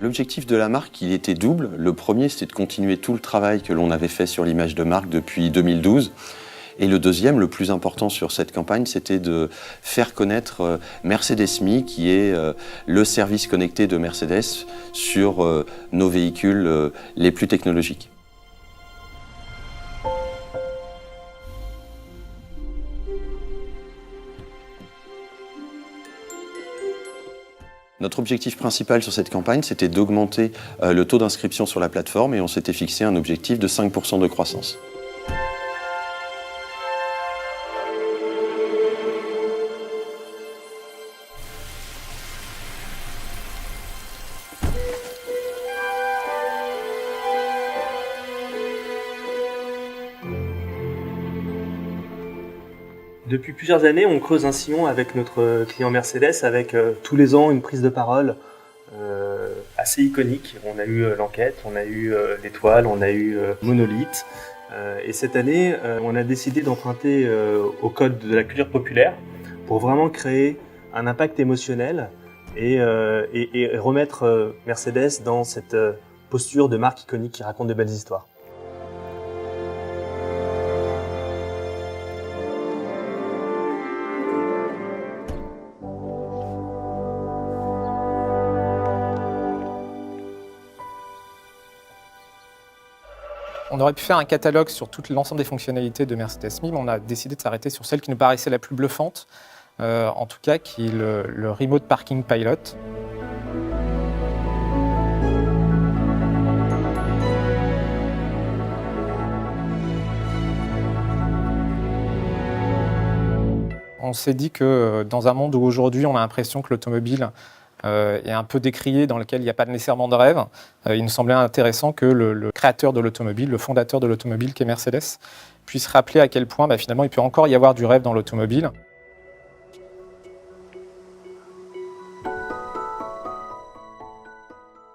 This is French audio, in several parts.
L'objectif de la marque, il était double. Le premier, c'était de continuer tout le travail que l'on avait fait sur l'image de marque depuis 2012. Et le deuxième, le plus important sur cette campagne, c'était de faire connaître Mercedes-Me, qui est le service connecté de Mercedes sur nos véhicules les plus technologiques. Notre objectif principal sur cette campagne, c'était d'augmenter le taux d'inscription sur la plateforme et on s'était fixé un objectif de 5% de croissance. Depuis plusieurs années, on creuse un sillon avec notre client Mercedes, avec tous les ans une prise de parole assez iconique. On a eu l'enquête, on a eu l'étoile, on a eu Monolith. Et cette année, on a décidé d'emprunter au code de la culture populaire pour vraiment créer un impact émotionnel et remettre Mercedes dans cette posture de marque iconique qui raconte de belles histoires. On aurait pu faire un catalogue sur tout l'ensemble des fonctionnalités de Mercedes-Me, mais on a décidé de s'arrêter sur celle qui nous paraissait la plus bluffante, en tout cas qui est le Remote Parking Pilot. On s'est dit que dans un monde où aujourd'hui on a l'impression que l'automobile est un peu décrié, dans lequel il n'y a pas nécessairement de rêve, il nous semblait intéressant que le créateur de l'automobile, le fondateur de l'automobile, qui est Mercedes, puisse rappeler à quel point finalement il peut encore y avoir du rêve dans l'automobile.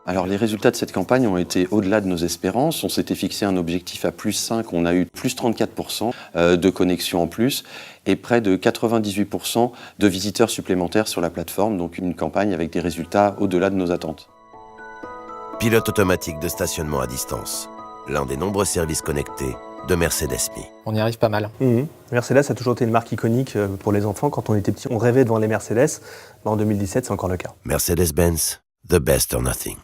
Alors les résultats de cette campagne ont été au-delà de nos espérances. On s'était fixé un objectif à plus 5, on a eu plus 34% de connexions en plus et près de 98% de visiteurs supplémentaires sur la plateforme, donc une campagne avec des résultats au-delà de nos attentes. Pilote automatique de stationnement à distance, l'un des nombreux services connectés de Mercedes-Me. On y arrive pas mal. Mercedes a toujours été une marque iconique pour les enfants. Quand on était petit, on rêvait devant les Mercedes. En 2017, c'est encore le cas. Mercedes-Benz, the best or nothing.